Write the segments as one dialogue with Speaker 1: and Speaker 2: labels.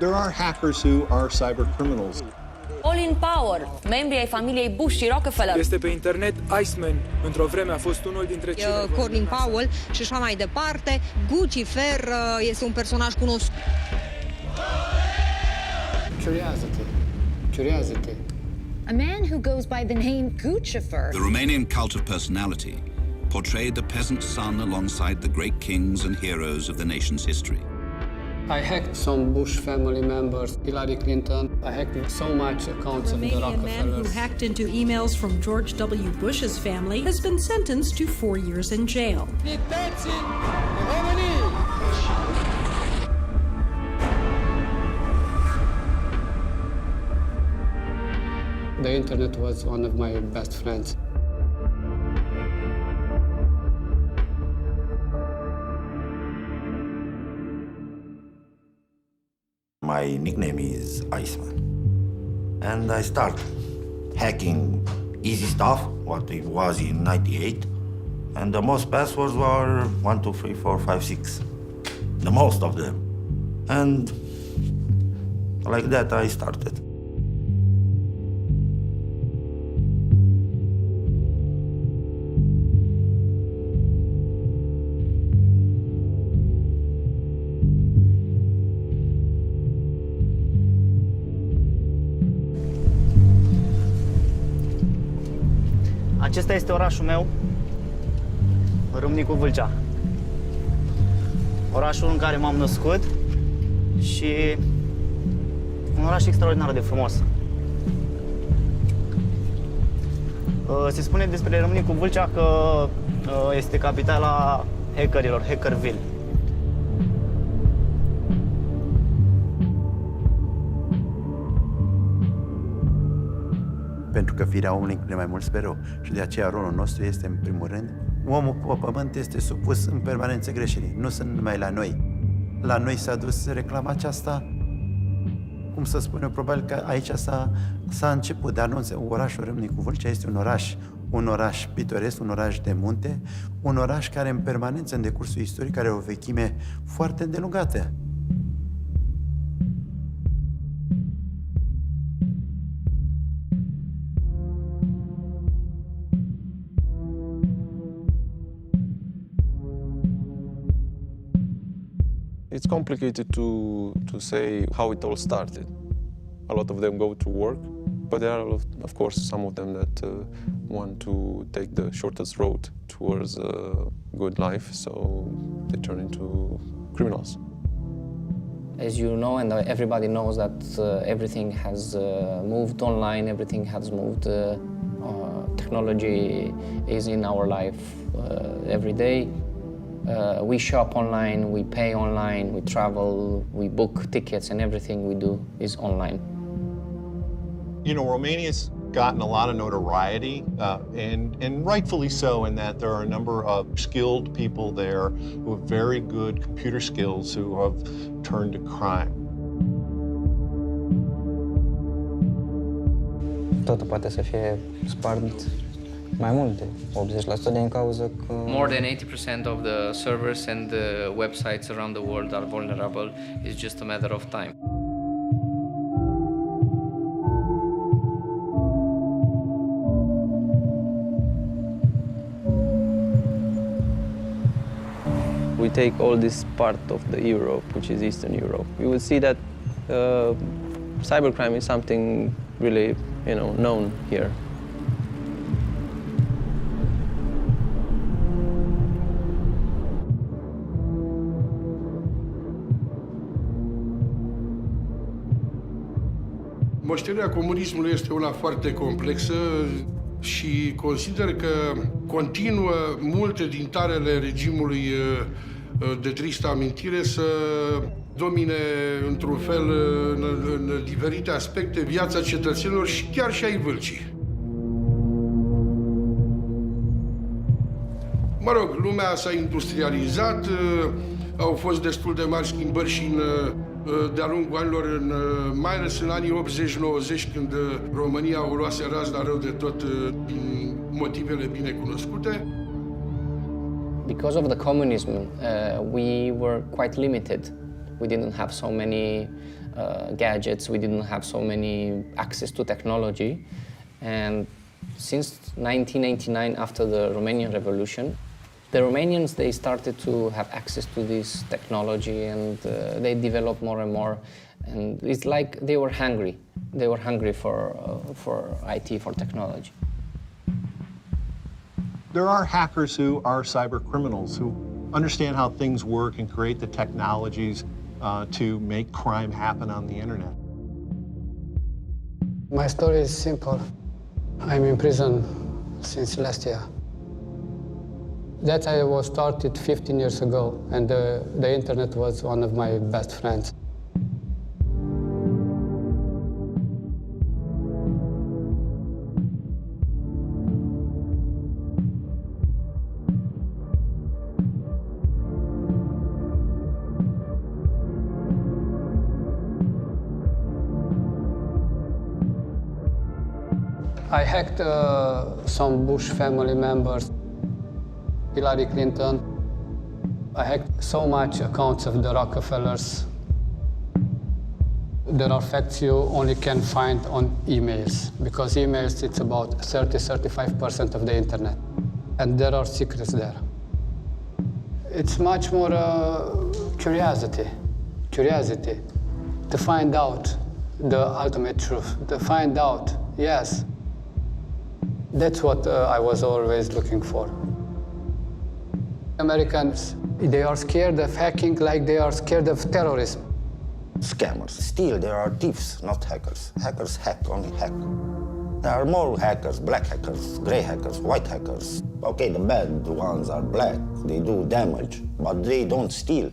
Speaker 1: There are hackers who are cyber criminals.
Speaker 2: All in Power, membri ai familiei Bush și Rockefeller.
Speaker 3: Este pe internet Iceman. Într-o vreme a fost unul dintre cei mai
Speaker 4: Colin Powell și așa mai departe. Lucifer este un personaj cunoscut.
Speaker 5: Curiosity.
Speaker 6: A man who goes by the name Lucifer.
Speaker 7: The Romanian cult of personality portrayed the peasant son alongside the great kings and heroes of the nation's history.
Speaker 5: I hacked some Bush family members, Hillary Clinton. I hacked so much accounts of the
Speaker 8: Romanian
Speaker 5: Rockefellers.
Speaker 8: man who hacked into emails from George W. Bush's family has been sentenced to 4 years in jail.
Speaker 5: The internet was one of my best friends.
Speaker 9: My nickname is Iceman. And I start hacking easy stuff, what it was in 98. And the most passwords were 1, 2, 3, 4, 5, 6. The most of them. And like that I started.
Speaker 10: Acesta este orașul meu, Râmnicu Vâlcea. Orașul în care m-am născut și un oraș extraordinar de frumos. Se spune despre Râmnicu Vâlcea că este capitala hackerilor, Hackerville.
Speaker 11: Pentru că firea omului crede mai mult spre rău. Și de aceea rolul nostru este, în primul rând, omul pe pământ este supus în permanență greșelii. Nu sunt numai la noi. La noi s-a dus reclama aceasta, cum să spun eu, probabil că aici s-a început, dar nu înțeleg. Orașul Râmnicu Vâlcea este un oraș pitoresc, un oraș de munte, un oraș care în permanență, în decursul istoric, are o vechime foarte îndelungată.
Speaker 12: It's complicated to say how it all started. A lot of them go to work, but there are, of course, some of them that want to take the shortest road towards a good life, so they turn into criminals.
Speaker 13: As you know, and everybody knows that everything has moved online, everything has moved, technology is in our life every day. We shop online, we pay online, we travel, we book tickets, and everything we do is online.
Speaker 1: You know, Romania's gotten a lot of notoriety, and rightfully so, in that there are a number of skilled people there who have very good computer skills who have turned to crime.
Speaker 13: Totul poate să fie spart mai mult de 80% din cauza că...
Speaker 14: More than 80% of the servers and the websites around the world are vulnerable. It's just a matter of time.
Speaker 12: We take all this part of the Europe, which is Eastern Europe. You will see that cybercrime is something really, known here.
Speaker 15: Moștenirea comunismului este una foarte complexă și consider că continuă multe din tarele regimului de tristă amintire să domine într-un fel în diferite aspecte viața cetățenilor și chiar și ai Vâlcii. Mă rog, lumea s-a industrializat, au fost destul de mari schimbări și de-a lungul anilor, mai ales în anii 80-90, când România o luase razna rău de tot din motivele bine cunoscute.
Speaker 13: Because of the communism, we were quite limited. We didn't have so many gadgets, we didn't have so many access to technology. And since 1989, after the Romanian Revolution, the Romanians, they started to have access to this technology, and they developed more and more. And it's like they were hungry. They were hungry for IT, for technology.
Speaker 1: There are hackers who are cyber criminals who understand how things work and create the technologies to make crime happen on the internet.
Speaker 5: My story is simple. I'm in prison since last year. That I was started 15 years ago, and the internet was one of my best friends. I hacked some Bush family members, Hillary Clinton. I hacked so much accounts of the Rockefellers. There are facts you only can find on emails, because emails, it's about 30–35% of the internet. And there are secrets there. It's much more curiosity to find out the ultimate truth, to find out, yes, that's what I was always looking for. Americans, they are scared of hacking like they are scared of terrorism.
Speaker 9: Scammers. Still, there are thieves, not hackers. Hackers hack, only hack. There are more hackers, black hackers, gray hackers, white hackers. Okay, the bad ones are black. They do damage, but they don't steal.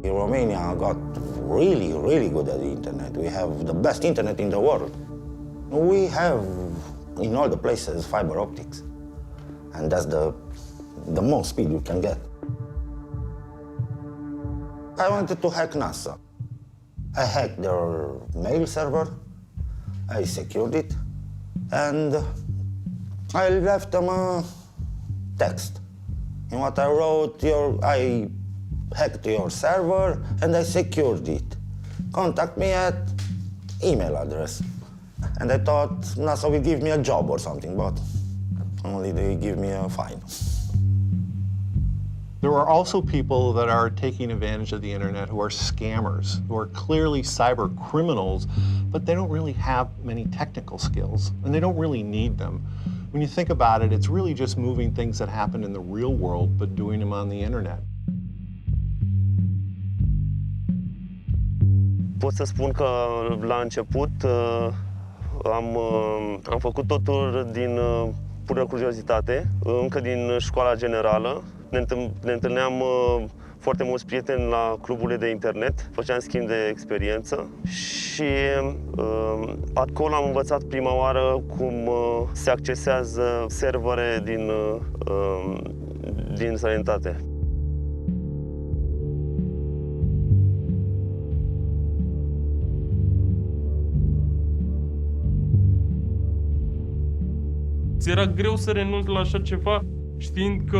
Speaker 9: Romania got really, really good at the internet. We have the best internet in the world. We have, in all the places, fiber optics. And that's the most speed you can get. I wanted to hack NASA. I hacked their mail server, I secured it, and I left them a text. In what I wrote, I hacked your server and I secured it. Contact me at email address. And I thought NASA will give me a job or something, but only they give me a fine.
Speaker 1: There are also people that are taking advantage of the internet who are scammers, who are clearly cyber criminals, but they don't really have many technical skills, and they don't really need them. When you think about it, it's really just moving things that happen in the real world, but doing them on the internet.
Speaker 16: Pot să spun că la început am făcut totul din pură curiozitate, încă din școala generală. Ne întâlneam foarte mulți prieteni la cluburile de internet, făceam schimb de experiență și acolo am învățat prima oară cum se accesează servere din străinătate.
Speaker 17: Era greu să renunți la așa ceva, știind că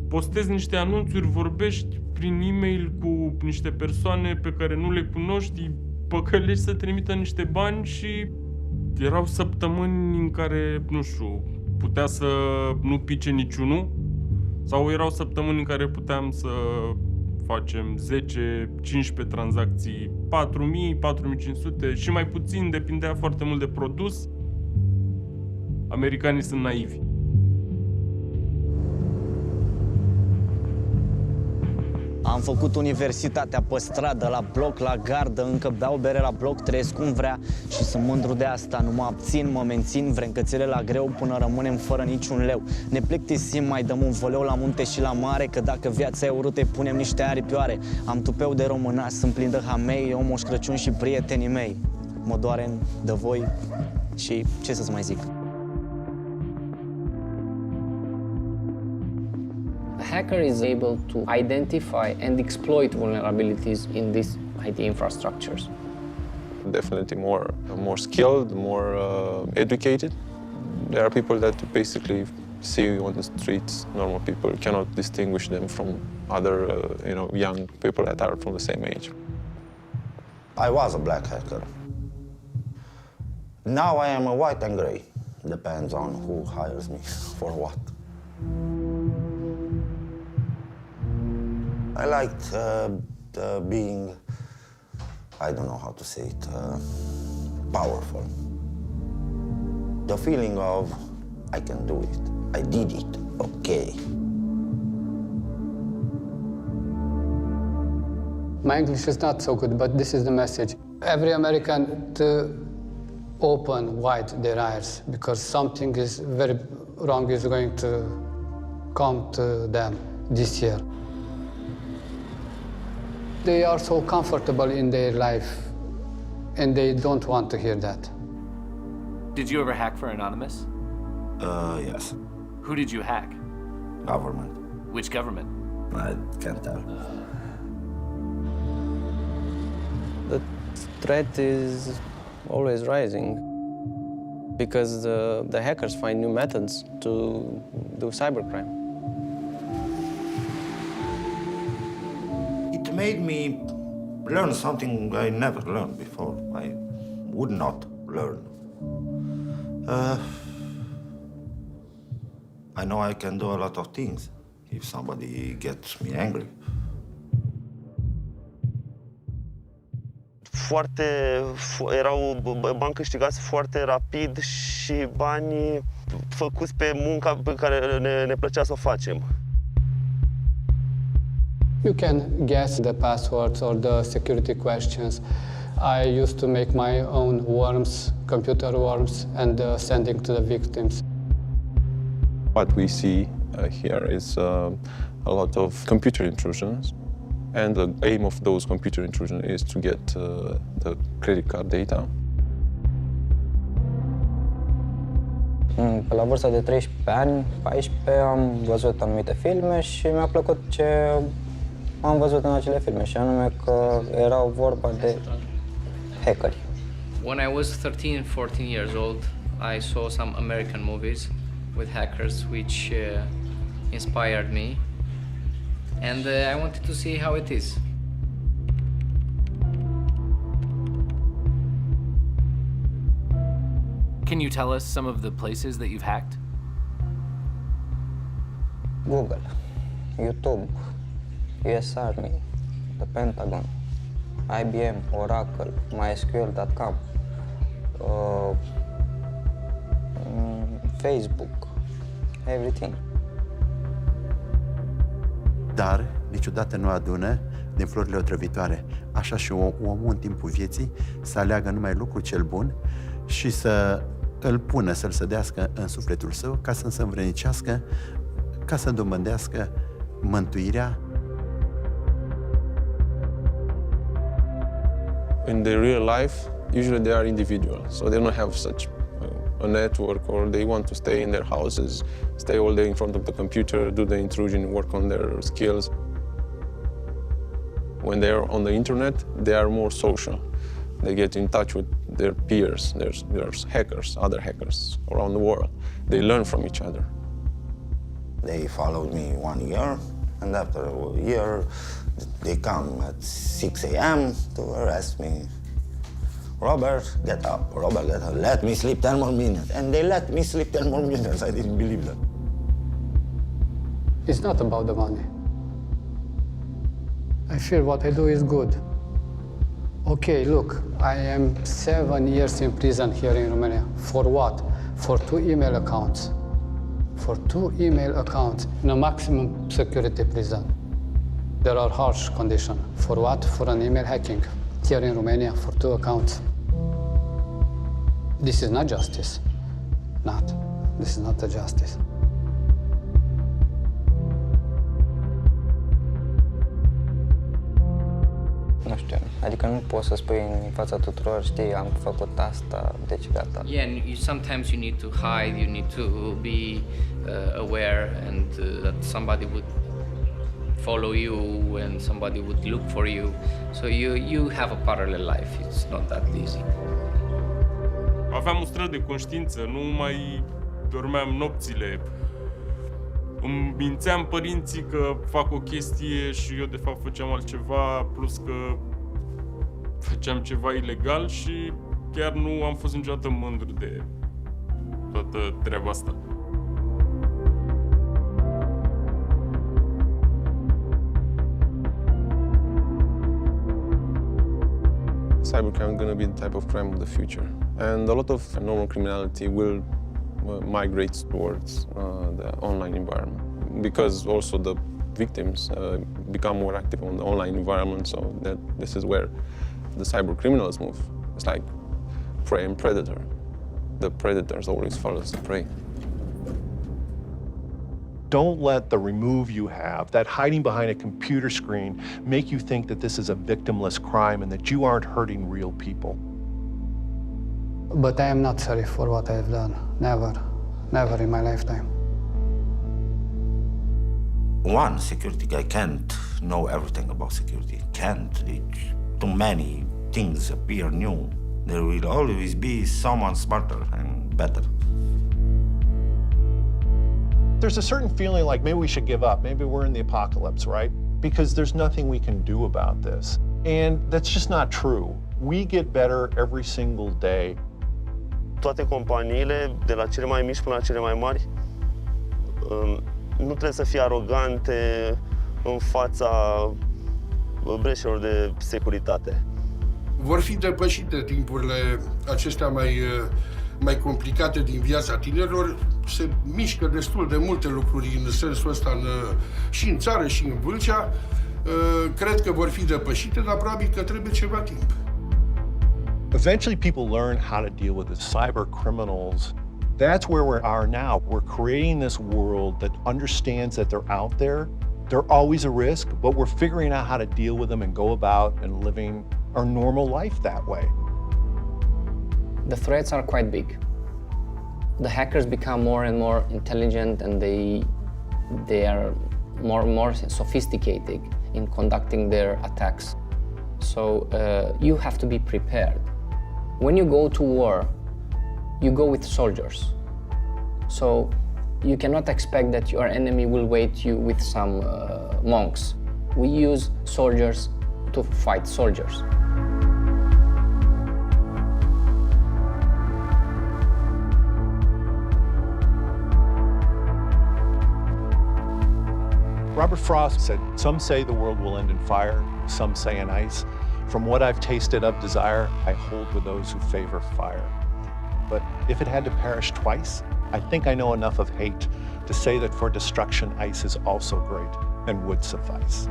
Speaker 17: postezi niște anunțuri, vorbești prin e-mail cu niște persoane pe care nu le cunoști, păcălești să trimită niște bani și erau săptămâni în care, nu știu, putea să nu pice niciunul sau erau săptămâni în care puteam să facem 10-15 tranzacții, 4.000, 4.500 și mai puțin, depindea foarte mult de produs. Americanii sunt naivi.
Speaker 18: Am făcut universitatea pe stradă, la bloc, la gardă, încă beau bere la bloc, trăiesc cum vrea și sunt mândru de asta. Nu mă abțin, mă mențin, vrem cățele la greu până rămânem fără niciun leu. Ne plictisim, mai dăm un voleu la munte și la mare, că dacă viața e urâtă, îi punem niște aripioare. Am tupeu de românaș, sunt plin de hamei, eu Moș Crăciun și prietenii mei. Mă doare de voi și ce să-ți mai zic.
Speaker 13: A hacker is able to identify and exploit vulnerabilities in these IT infrastructures.
Speaker 12: Definitely more skilled, more educated. There are people that you basically see on the streets, normal people. You cannot distinguish them from other, young people that are from the same age.
Speaker 9: I was a black hacker. Now I am a white and gray. Depends on who hires me for what. I liked being, I don't know how to say it, powerful. The feeling of, I can do it, I did it, okay.
Speaker 5: My English is not so good, but this is the message. Every American to open wide their eyes, because something is very wrong is going to come to them this year. They are so comfortable in their life, and they don't want to hear that.
Speaker 19: Did you ever hack for Anonymous?
Speaker 9: Yes.
Speaker 19: Who did you hack?
Speaker 9: Government.
Speaker 19: Which government?
Speaker 9: I can't tell.
Speaker 13: The threat is always rising because the hackers find new methods to do cybercrime.
Speaker 9: It made me learn something I never learned before. I would not learn. I know I can do a lot of things if somebody gets me angry.
Speaker 16: Erau bani câștigați foarte rapid și bani făcuți pe munca pe care ne plăcea să o facem.
Speaker 5: You can guess the passwords or the security questions. I used to make my own worms, computer worms, and sending to the victims.
Speaker 12: What we see here is a lot of computer intrusions. And the aim of those computer intrusions is to get the credit card data.
Speaker 13: La vârsta de 13 ani, 14, am văzut anumite filme și mi-a plăcut ce am văzut în acele filme, și anume că erau vorba de hackeri.
Speaker 14: When I was 13, 14 years old, I saw some American movies with hackers which inspired me. And I wanted to see how it is.
Speaker 19: Can you tell us some of the places that you've hacked?
Speaker 13: Google, YouTube, US Army, the Pentagon, IBM, Oracle, MySQL.com, Facebook, everything.
Speaker 11: Dar niciodată nu adună din florile otrăvitoare. Așa și omul în timpul vieții să aleagă numai lucrul cel bun și să îl pună, să-l sădească în sufletul său, ca să se învrednicească, ca să dobândească mântuirea.
Speaker 12: In their real life, usually they are individuals, so they don't have such a network, or they want to stay in their houses, stay all day in front of the computer, do the intrusion, work on their skills. When they're on the internet, they are more social. They get in touch with their peers. There's hackers, other hackers around the world. They learn from each other.
Speaker 9: They followed me 1 year, and after a year, they come at 6 a.m. to arrest me. Robert, get up. Robert, get up. Let me sleep 10 more minutes. And they let me sleep 10 more minutes. I didn't believe that.
Speaker 5: It's not about the money. I feel what I do is good. Okay, look, I am 7 years in prison here in Romania. For what? For 2 email accounts. For 2 email accounts in a maximum security prison. There are harsh conditions. For what? For an email hacking. Here in Romania, for 2 accounts. This is not justice. This is not a justice.
Speaker 13: Nu știu, adică nu poți să spui în fața tuturor, știi, am făcut asta, deci gata.
Speaker 14: Yeah, and sometimes you need to hide, you need to be aware, and that somebody would follow you and somebody would look for you. So you have a parallel life. It's not that easy.
Speaker 17: Aveam un strat de conștiință, nu mai dormeam nopțile. Îmi mințeam părinții că fac o chestie și eu de fapt făceam altceva, plus că făceam ceva ilegal și chiar nu am fost niciodată mândru de toată treaba asta.
Speaker 12: Cybercrime is going to be the type of crime of the future. And a lot of normal criminality will migrate towards the online environment. Because also the victims become more active on the online environment, so that this is where the cyber criminals move. It's like prey and predator. The predators always follows the prey.
Speaker 1: Don't let the remove you have, that hiding behind a computer screen, make you think that this is a victimless crime and that you aren't hurting real people.
Speaker 5: But I am not sorry for what I have done. Never. Never in my lifetime.
Speaker 9: One security guy can't know everything about security. Can't. Too many things appear new. There will always be someone smarter and better.
Speaker 1: There's a certain feeling like maybe we should give up. Maybe we're in the apocalypse, right? Because there's nothing we can do about this. And that's just not true. We get better every single day.
Speaker 16: Toate companiile, de la cele mai mici până la cele mai mari, nu trebuie să fie arogante în fața breșelor de securitate.
Speaker 15: Vor fi depășite timpurile acestea mai complicate din viața tinerilor. Se mișcă destul de multe lucruri în sensul ăsta și în țară și în Vâlcea. Cred că vor fi depășite, dar probabil că trebuie ceva timp.
Speaker 1: Eventually people learn how to deal with the cyber criminals. That's where we are now. We're creating this world that understands that they're out there. They're always a risk, but we're figuring out how to deal with them and go about and living our normal life that way.
Speaker 13: The threats are quite big. The hackers become more and more intelligent, and they are more and more sophisticated in conducting their attacks. So you have to be prepared. When you go to war, you go with soldiers. So you cannot expect that your enemy will wait you with some monks. We use soldiers to fight soldiers.
Speaker 1: Robert Frost said, "Some say the world will end in fire, some say in ice. From what I've tasted of desire, I hold with those who favor fire. But if it had to perish twice, I think I know enough of hate to say that for destruction, ice is also great and would suffice."